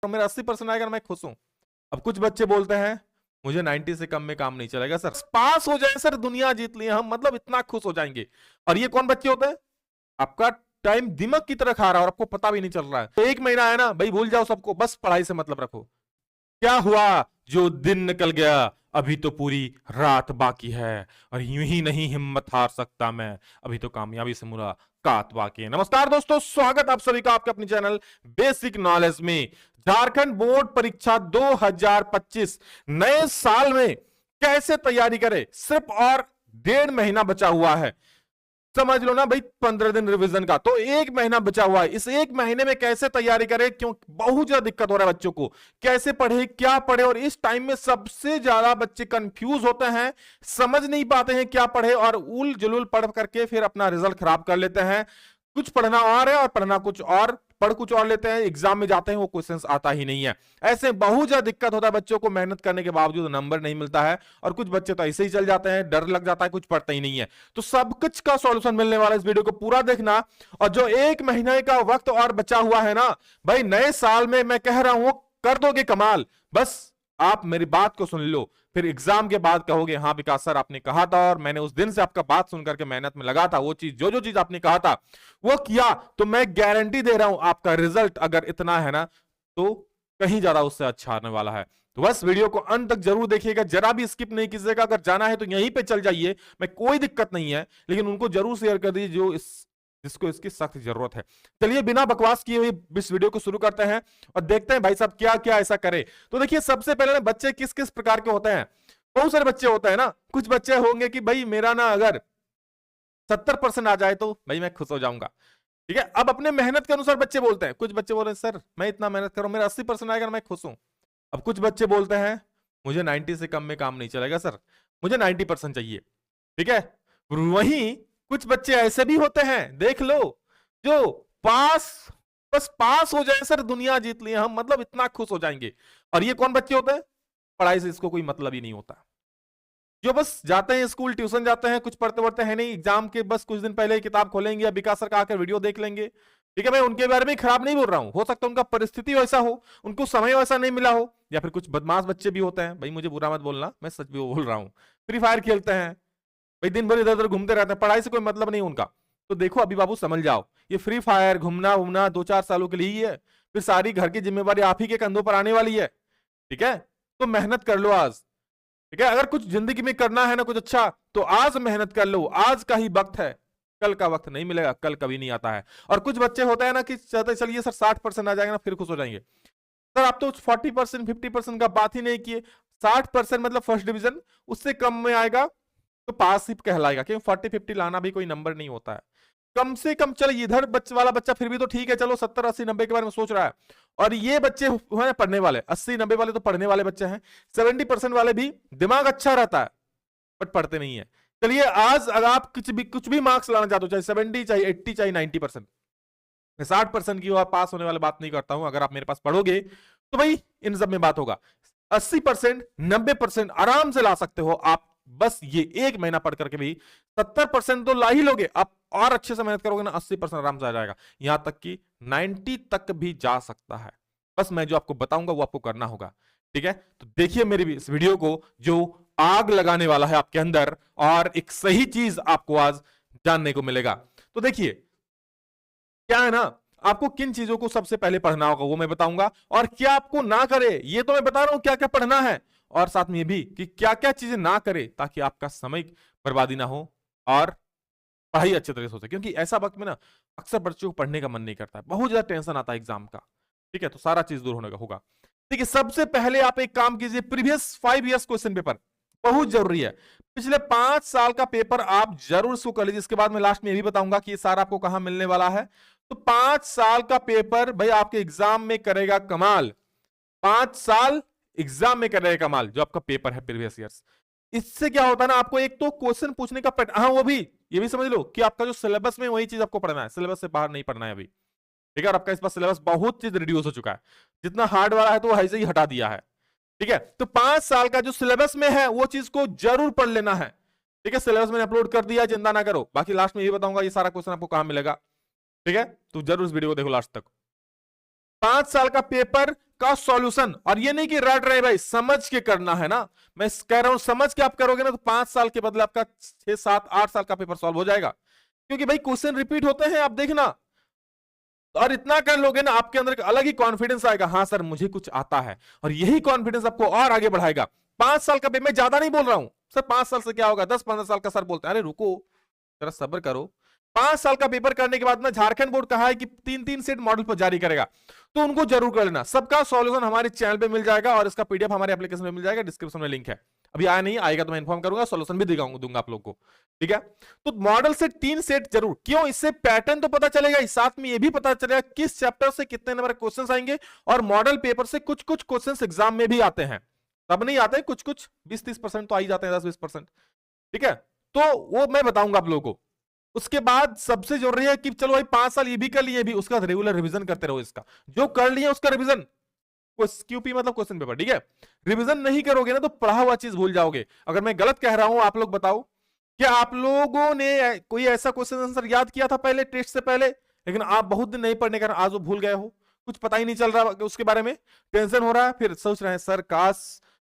तो मेरा 80% आएगा, मैं खुश हूं। अब कुछ बच्चे बोलते हैं मुझे 90 से कम में काम नहीं चलेगा सर, पास हो जाए सर, दुनिया जीत लिए हम, मतलब इतना खुश हो जाएंगे। और ये कौन बच्चे होते हैं? आपका टाइम दिमाग की तरह खा रहा है और आपको पता भी नहीं चल रहा है। तो एक महीना है ना भाई, भूल जाओ सबको, बस पढ़ाई से मतलब रखो। क्या हुआ जो दिन निकल गया, अभी तो पूरी रात बाकी है, और यूं ही नहीं हिम्मत हार सकता मैं, अभी तो कामयाबी से मुलाकात बाकी है। नमस्कार दोस्तों, स्वागत आप सभी का आपके अपने चैनल बेसिक नॉलेज में। झारखंड बोर्ड परीक्षा 2025 नए साल में कैसे तैयारी करें, सिर्फ और 1.5 महीना बचा हुआ है। समझ लो ना भाई, 15 दिन रिवीजन का, तो 1 महीना बचा हुआ है। इस 1 महीने में कैसे तैयारी करें, क्यों बहुत ज्यादा दिक्कत हो रहा है बच्चों को, कैसे पढ़े क्या पढ़े। और इस टाइम में सबसे ज्यादा बच्चे कंफ्यूज होते हैं, समझ नहीं पाते हैं क्या पढ़े, और उल जुलूल पढ़ करके फिर अपना रिजल्ट खराब कर लेते हैं। कुछ पढ़ना और है और पढ़ना कुछ और, पढ़ कुछ और लेते हैं, एग्जाम में जाते हैं वो क्वेश्चंस आता ही नहीं है। ऐसे बहुत ज्यादा दिक्कत होता है बच्चों को, मेहनत करने के बावजूद नंबर नहीं मिलता है। और कुछ बच्चे तो ऐसे ही चल जाते हैं, डर लग जाता है, कुछ पढ़ते ही नहीं है। तो सब कुछ का सॉल्यूशन मिलने वाला है, इस वीडियो को पूरा देखना। और जो 1 महीने का वक्त और बचा हुआ है ना भाई, नए साल में मैं कह रहा हूं कर दोगे कमाल। बस आप मेरी बात को सुन लो, फिर एग्जाम के बाद कहोगे हाँ विकास सर आपने कहा था और मैंने उस दिन से आपका बात सुनकर के मेहनत में लगा था, वो चीज जो चीज आपने कहा था वो किया, तो मैं गारंटी दे रहा हूं आपका रिजल्ट अगर इतना है ना तो कहीं ज्यादा उससे अच्छा आने वाला है। तो बस वीडियो को अंत तक जरूर देखिएगा, जरा भी स्किप नहीं कीजिएगा। अगर जाना है तो यहीं पे चल जाइए, मैं कोई दिक्कत नहीं है, लेकिन उनको जरूर शेयर कर दीजिए जो जिसको इसकी सख्त जरूरत है। चलिए बिना बकवास किए हुए इस वीडियो को शुरू करते हैं और देखते हैं भाई साहब क्या क्या ऐसा करे। तो देखिए सबसे पहले ना, बच्चे किस किस प्रकार के होते हैं। बहुत सारे बच्चे होते हैं ना, कुछ बच्चे होंगे कि भाई मेरा ना अगर 70% आ जाए तो भाई मैं खुश हो जाऊंगा। ठीक है, अब अपने मेहनत के अनुसार बच्चे बोलते हैं। कुछ बच्चे बोल रहे हैं सर मैं इतना मेहनत कर रहा हूं, मेरा 80% आएगा, मैं खुश हूं। अब कुछ बच्चे बोलते हैं मुझे 90 से कम में काम नहीं चलेगा सर, मुझे 90% चाहिए। ठीक है, वहीं कुछ बच्चे ऐसे भी होते हैं, देख लो, जो पास, बस पास हो जाए सर, दुनिया जीत लिए हम, मतलब इतना खुश हो जाएंगे। और ये कौन बच्चे होते हैं? पढ़ाई से इसको कोई मतलब ही नहीं होता, जो बस जाते हैं स्कूल, ट्यूशन जाते हैं, कुछ पढ़ते पढ़ते हैं नहीं, एग्जाम के बस कुछ दिन पहले ही किताब खोलेंगे या विकास सर का आकर वीडियो देख लेंगे। ठीक है, मैं उनके बारे में खराब नहीं बोल रहा हूं, हो सकता है उनका परिस्थिति वैसा हो, उनको समय वैसा नहीं मिला हो, या फिर कुछ बदमाश बच्चे भी होते हैं, भाई मुझे बुरा मत बोलना, मैं सच भी बोल रहा हूँ। फ्री फायर खेलते हैं भाई, दिन भर इधर उधर घूमते रहते हैं, पढ़ाई से कोई मतलब नहीं उनका। तो देखो अभी बाबू समझ जाओ, ये फ्री फायर घूमना घूमना 2-4 सालों के लिए ही है, फिर सारी घर की जिम्मेवारी आप ही के कंधों पर आने वाली है। ठीक है, तो मेहनत कर लो आज। ठीक है, अगर कुछ जिंदगी में करना है ना कुछ अच्छा, तो आज मेहनत कर लो, आज का ही वक्त है, कल का वक्त नहीं मिलेगा, कल कभी नहीं आता है। और कुछ बच्चे होते हैं ना कि चाहते चलिए सर 60% आ जाएगा ना फिर खुश हो जाएंगे। सर आप तो 40% 50% का बात ही नहीं किए, 60% मतलब फर्स्ट डिवीजन, उससे कम में आएगा तो पास ही कहलाएगा, क्योंकि 40-50 लाना भी कोई नंबर नहीं होता है। कम से कम चलो, इधर बच्चे वाला बच्चा फिर भी तो ठीक है, चलो 70-80-90 के बारे में सोच रहा है। और ये बच्चे हैं पढ़ने वाले, 80-90 वाले तो पढ़ने वाले बच्चे हैं, 70% वाले भी दिमाग अच्छा रहता है बट पढ़ते नहीं है। चलिए आज अगर आप कुछ भी मार्क्स लाना चाहते हो, चाहे 70 चाहे 80 चाहे 90%, मैं 60% की पास होने वाली बात नहीं करता हूं, अगर आप मेरे पास पढ़ोगे तो भाई इन सब में बात होगा। 80% 90% आराम से ला सकते हो आप, बस ये 1 महीना पढ़ करके भी 70% तो ला ही लोगे आप, और अच्छे से मेहनत करोगे ना 80% आराम से आ जाएगा, यहां तक कि 90 तक भी जा सकता है। बस मैं जो आपको बताऊंगा वो आपको करना होगा। ठीक है, तो देखिए मेरी इस वीडियो को, जो आग लगाने वाला है आपके अंदर, और एक सही चीज आपको आज जानने को मिलेगा। तो देखिए क्या है ना, आपको किन चीजों को सबसे पहले पढ़ना होगा वो मैं बताऊंगा, और क्या आपको ना करे ये तो मैं बता रहा हूं क्या क्या पढ़ना है, और साथ में ये भी कि क्या क्या चीजें ना करे ताकि आपका समय बर्बादी ना हो और पढ़ाई अच्छे तरीके से हो सके। क्योंकि ऐसा वक्त में ना अक्सर बच्चों को पढ़ने का मन नहीं करता है, बहुत ज्यादा टेंशन आता है एग्जाम का। ठीक है, तो सारा चीज दूर होने का होगा। देखिए सबसे पहले आप एक काम कीजिए, प्रीवियस 5 ईयर्स क्वेश्चन पेपर बहुत जरूरी है। पिछले 5 साल का पेपर आप जरूर इसको कर लीजिए, इसके बाद मैं लास्ट में ये भी बताऊंगा कि ये सारा आपको कहां मिलने वाला है। तो 5 साल का पेपर भाई आपके एग्जाम में करेगा कमाल, 5 साल एग्जाम में करेगा कमाल, जो आपका पेपर है प्रीवियस ईयर्स। इससे क्या होता है ना, आपको एक तो क्वेश्चन पूछने का हाँ वो भी, ये भी समझ लो कि आपका जो सिलेबस में वही चीज आपको पढ़ना है, सिलेबस से बाहर नहीं पढ़ना है अभी। ठीक है, और आपका इस बार सिलेबस बहुत चीज रिड्यूस हो चुका है, जितना हार्ड वाला है तो वो ऐसे ही हटा दिया है। ठीक है, तो 5 साल का जो सिलेबस में है वो चीज को जरूर पढ़ लेना है। ठीक है, सिलेबस मैंने अपलोड कर दिया, चिंता ना करो, बाकी लास्ट में ये बताऊंगा ये सारा क्वेश्चन आपको कहां मिलेगा। ठीक है, तो जरूर इस वीडियो को देखो लास्ट तक। 5 साल का पेपर का सॉल्यूशन, और ये नहीं कि रट रहे भाई, समझ के करना है ना। मैं कह रहा हूं समझ के आप करोगे ना तो 5 साल के बदले आपका 6 7 8 साल का पेपर सॉल्व हो जाएगा, क्योंकि भाई क्वेश्चन रिपीट होते हैं, आप देखना। और इतना कर लोगे ना, आपके अंदर एक अलग ही कॉन्फिडेंस आएगा, हाँ सर मुझे कुछ आता है, और यही कॉन्फिडेंस आपको और आगे बढ़ाएगा। 5 साल का पेपर, मैं ज्यादा नहीं बोल रहा हूं सर, 5 साल से क्या होगा, 10 15 साल का सर बोलते हैं, अरे रुको जरा सब्र करो। 5 साल का पेपर करने के बाद ना झारखंड बोर्ड कहा है कि 3 सेट मॉडल पर जारी करेगा, तो उनको जरूर कर लेना। सबका सॉल्यूशन हमारे चैनल पे मिल जाएगा, और इसका पीडीएफ हमारे एप्लीकेशन में मिल जाएगा, डिस्क्रिप्शन में लिंक है। अभी आया नहीं, आएगा तो मैं इन्फॉर्म करूंगा, सॉल्यूशन भी दूंगा आप लोग को, ठीक है। तो मॉडल से 3 सेट जरूर, क्यों, इससे पैटर्न तो पता चलेगा, साथ में ये भी पता चलेगा किस चैप्टर से कितने नंबर के क्वेश्चन आएंगे। और मॉडल पेपर से कुछ कुछ क्वेश्चन एग्जाम में भी आते हैं, तब नहीं आते, कुछ कुछ 20-30% तो आ ही जाते हैं, 10-20%, ठीक है। तो वो मैं बताऊंगा आप लोगों को। उसके बाद सबसे जरूरी है कि चलो भाई 5 साल ये भी कर लिए, भी उसका रेगुलर रिवीजन करते रहो, इसका जो कर लिए उसका रिवीजन, क्यूपी मतलब क्वेश्चन पेपर, ठीक है। रिवीजन नहीं करोगे ना तो पढ़ा हुआ चीज भूल जाओगे। अगर मैं गलत कह रहा हूं, आप लोग बताओ, क्या आप लोगों ने कोई ऐसा क्वेश्चन आंसर याद किया था पहले, टेस्ट से पहले, लेकिन आप बहुत दिन नहीं पढ़ने के कारण आज वो भूल गए हो, कुछ पता ही नहीं चल रहा उसके बारे में, टेंशन हो रहा है, फिर सोच रहे हैं सर काश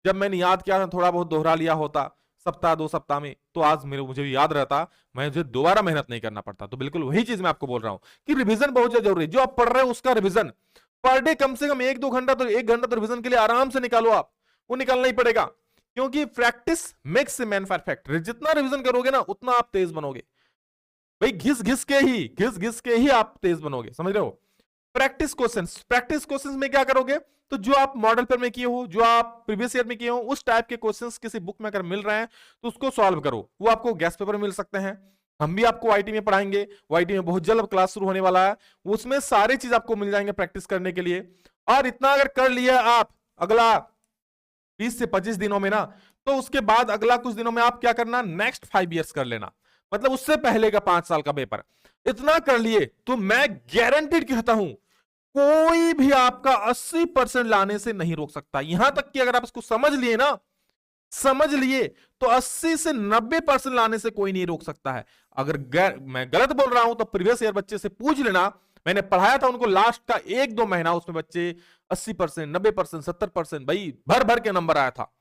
जब मैंने याद किया था थोड़ा बहुत दोहरा लिया होता सप्ताह 2 सप्ताह में, तो आज मुझे याद रहता, मुझे दोबारा मेहनत नहीं करना पड़ता। तो बिल्कुल वही चीज मैं आपको बोल रहा हूं कि रिवीजन बहुत ज्यादा जरूरी है। जो आप पढ़ रहे हो उसका रिवीजन पर डे कम से कम 1-2 घंटा, तो 1 घंटा तो रिवीजन के लिए आराम से निकालो आप, वो निकालना ही पड़ेगा, क्योंकि practice makes a man perfect. जितना रिवीजन करोगे ना उतना आप तेज बनोगे भाई, घिस घिस के ही आप तेज बनोगे, समझ रहे हो। प्रैक्टिस क्वेश्चंस में क्या करोगे, तो जो आप मॉडल पेपर में किए हो, जो आप प्रीवियस ईयर में किए हो, उस टाइप के क्वेश्चंस किसी बुक में अगर मिल रहे हैं तो उसको सॉल्व करो। वो आपको गेस्ट पेपर में मिल सकते हैं, हम भी आपको आईटी में पढ़ाएंगे, आईटी में बहुत जल्द क्लास शुरू होने वाला है, उसमें सारी चीज आपको मिल जाएंगे प्रैक्टिस करने के लिए। और इतना अगर कर लिया आप अगला 20 से 25 दिनों में ना, तो उसके बाद अगला कुछ दिनों में आप क्या करना, नेक्स्ट 5 इयर्स कर लेना, मतलब उससे पहले का 5 साल का पेपर। इतना कर लिए तो मैं गारंटीड कहता हूं कोई भी आपका 80% लाने से नहीं रोक सकता। यहां तक कि अगर आप इसको समझ लिए ना, समझ लिए, तो 80 से 90% लाने से कोई नहीं रोक सकता है। अगर मैं गलत बोल रहा हूं तो प्रीवियस ईयर बच्चे से पूछ लेना, मैंने पढ़ाया था उनको लास्ट का 1-2 महीना, उसमें बच्चे 80%, 90%, 70% भाई भर भर के नंबर आया था।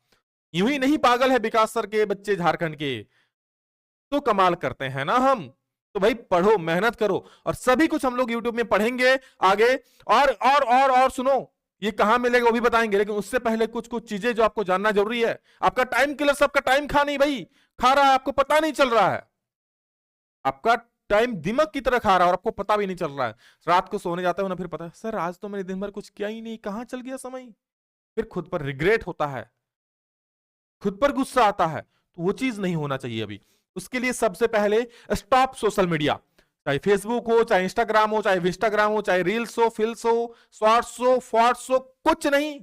यूं ही नहीं पागल है विकास सर के बच्चे झारखंड के, तो कमाल करते हैं ना हम। तो भाई पढ़ो, मेहनत करो, और सभी कुछ हम लोग यूट्यूब में पढ़ेंगे आगे। और सुनो, ये कहां मिलेगा वो भी बताएंगे, लेकिन उससे पहले कुछ कुछ चीजें जो आपको जानना जरूरी है। आपका टाइम किलर सबका टाइम खा नहीं भाई, खा रहा है, आपको पता नहीं चल रहा है। आपका टाइम दिमाग की तरह खा रहा है और आपको पता भी नहीं चल रहा है। रात को सोने जाते हो ना, फिर पता है सर आज तो मैंने दिन भर कुछ किया ही नहीं, कहां चल गया समय। फिर खुद पर रिग्रेट होता है, खुद पर गुस्सा आता है, तो वो चीज नहीं होना चाहिए अभी। उसके लिए सबसे पहले स्टॉप सोशल मीडिया, चाहे फेसबुक हो, चाहे इंस्टाग्राम हो, चाहे इंस्टाग्राम हो, चाहे रील्स हो, फिल्स हो, शॉर्ट्स हो, फॉर्ट्स हो, कुछ नहीं,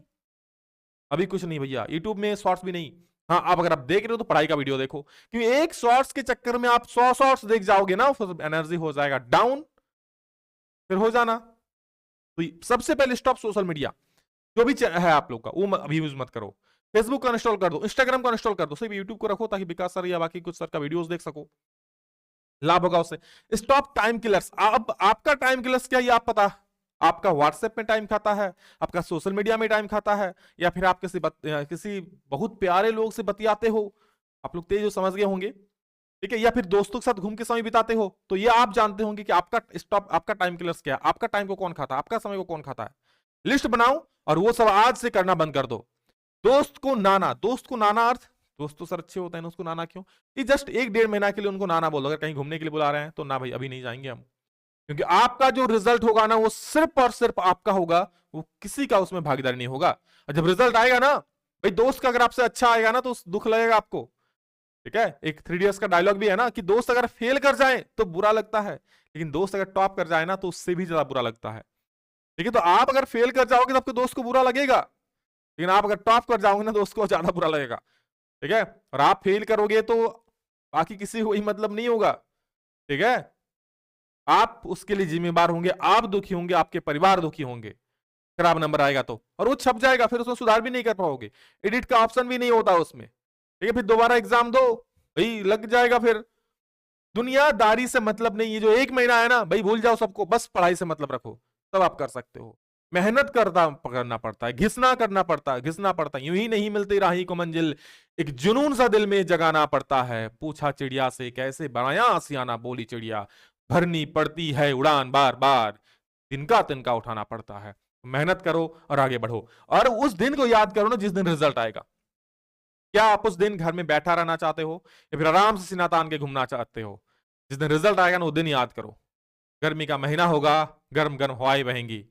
अभी कुछ नहीं भैया। यूट्यूब में शॉर्ट्स भी नहीं। हाँ, आप अगर आप देख रहे हो तो पढ़ाई का वीडियो देखो, क्योंकि एक शॉर्ट्स के चक्कर में आप 100 शॉर्ट्स देख जाओगे ना, एनर्जी हो जाएगा डाउन, फिर हो जाना। तो सबसे पहले स्टॉप सोशल मीडिया, जो भी है आप लोग का वो अभी यूज मत करो। फेसबुक का इंस्टॉल कर दो, इंस्टाग्राम का इंस्टॉल कर दो, सिर्फ यूट्यूब को रखो ताकि विकास सर या बाकी कुछ सर का वीडियोस देख सको, लाभ होगा उससे। स्टॉप टाइम किलर्स, अब आपका टाइम किलर्स क्या, ये आप पता, आपका व्हाट्सएप में टाइम खाता है, आपका सोशल मीडिया में टाइम खाता है, या फिर आप किसी बहुत प्यारे लोग से बतियाते हो, आप लोग तेज समझ गए होंगे, ठीक है, या फिर दोस्तों के साथ घूम के समय बिताते हो, तो ये आप जानते होंगे कि आपका स्टॉप, आपका टाइम किलर्स क्या है, आपका टाइम को कौन खाता है, आपका समय को कौन खाता है। लिस्ट बनाओ और वो सब आज से करना बंद कर दो। दोस्त को नाना अर्थ, दोस्त तो सर अच्छे होते हैं, उसको नाना क्यों, ये जस्ट 1-1.5 महीना के लिए उनको नाना बोलो। अगर कहीं घूमने के लिए बुला रहे हैं तो ना भाई अभी नहीं जाएंगे हम, क्योंकि आपका जो रिजल्ट होगा ना वो सिर्फ और सिर्फ आपका होगा, वो किसी का उसमें भागीदारी नहीं होगा। और जब रिजल्ट आएगा ना भाई, दोस्त का अगर आपसे अच्छा आएगा ना तो दुख लगेगा आपको, ठीक है। एक 3 इडियट्स का डायलॉग भी है ना कि दोस्त अगर फेल कर जाए तो बुरा लगता है, लेकिन दोस्त अगर टॉप कर जाए ना तो उससे भी ज्यादा बुरा लगता है, ठीक है। तो आप अगर फेल कर जाओगे तो आपके दोस्त को बुरा लगेगा, लेकिन आप अगर टॉप कर जाओगे ना तो उसको ज्यादा बुरा लगेगा, ठीक है। और आप फेल करोगे तो बाकी किसी को ही मतलब नहीं होगा, ठीक है। आप उसके लिए जिम्मेदार होंगे, आप दुखी होंगे, आपके परिवार दुखी होंगे, खराब नंबर आएगा तो, और वो छप जाएगा, फिर उसमें सुधार भी नहीं कर पाओगे, एडिट का ऑप्शन भी नहीं होता उसमें, ठीक है। फिर दोबारा एग्जाम दो भाई, लग जाएगा फिर। दुनियादारी से मतलब नहीं, ये जो 1 महीना है ना भाई भूल जाओ सबको, बस पढ़ाई से मतलब रखो, तब आप कर सकते हो। मेहनत करना पड़ता है, घिसना करना पड़ता है, घिसना पड़ता है। यूं ही नहीं मिलती राही को मंजिल, एक जुनून सा दिल में जगाना पड़ता है। पूछा चिड़िया से कैसे बनाया आसियाना, बोली चिड़िया भरनी पड़ती है उड़ान बार बार, तिनका तिनका उठाना पड़ता है। मेहनत करो और आगे बढ़ो, और उस दिन को याद करो ना जिस दिन रिजल्ट आएगा। क्या आप उस दिन घर में बैठा रहना चाहते हो या फिर आराम से सीना तान के घूमना चाहते हो? जिस दिन रिजल्ट आएगा ना, उस दिन याद करो। गर्मी का महीना होगा, गर्म गर्म हवाएं बहेंगी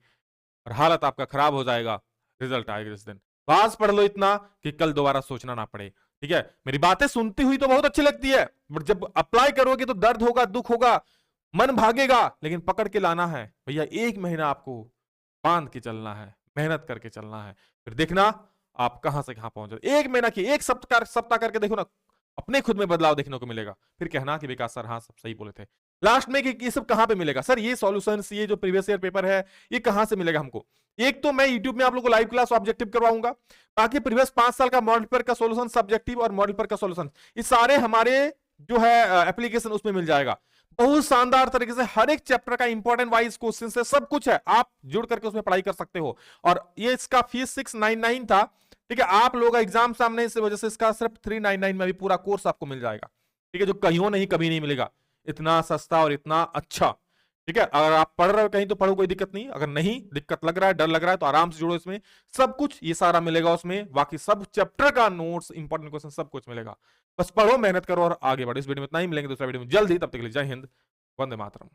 और हालत आपका खराब हो जाएगा। रिजल्ट आएगा जिस दिन, पास पढ़ लो इतना कि कल दोबारा सोचना ना पड़े। ठीक है, मेरी बातें सुनती हुई तो बहुत अच्छी लगती है, बट जब अप्लाई करोगे तो दर्द होगा, दुख होगा, मन भागेगा, लेकिन पकड़ के लाना है भैया। 1 महीना आपको बांध के चलना है, मेहनत करके चलना है, फिर देखना आप कहां से कहां पहुंच जाए। 1 महीना की, एक सप्ताह करके देखो ना, अपने खुद में बदलाव देखने को मिलेगा। फिर कहना कि विकास सर हाँ सब सही बोले थे। लास्ट में कि ये सब कहां पे मिलेगा सर, ये सॉल्यूशंस, ये जो प्रीवियस ईयर पेपर है, ये कहां से मिलेगा हमको? एक तो मैं यूट्यूब में आप लोगों को लाइव क्लास ऑब्जेक्टिव करवाऊंगा, बाकी प्रीवियस 5 साल का मॉडल पेपर का सॉल्यूशन, सब्जेक्टिव और मॉडल पेपर का सॉल्यूशन, ये सारे हमारे जो है एप्लीकेशन उसमें मिल जाएगा। बहुत शानदार तरीके से हर एक चैप्टर का इंपॉर्टेंट वाइज क्वेश्चन से सब कुछ है, आप जुड़ करके उसमें पढ़ाई कर सकते हो। और ये इसका फीस 699 था, ठीक है। आप लोगों का एग्जाम सामने इस वजह से इसका सिर्फ 399 में भी पूरा कोर्स आपको मिल जाएगा। ठीक है, जो कहीं नहीं कभी नहीं मिलेगा, इतना सस्ता और इतना अच्छा। ठीक है, अगर आप पढ़ रहे हो कहीं तो पढ़ो, कोई दिक्कत नहीं। अगर नहीं दिक्कत लग रहा है, डर लग रहा है, तो आराम से जुड़ो इसमें, सब कुछ ये सारा मिलेगा उसमें। बाकी सब चैप्टर का नोट्स, इंपॉर्टेंट क्वेश्चन सब कुछ मिलेगा। बस पढ़ो, मेहनत करो और आगे बढ़ो। इस वीडियो में इतना ही, मिलेंगे दूसरा वीडियो में जल्द ही, तब तक के लिए जय हिंद, वंदे मातरम।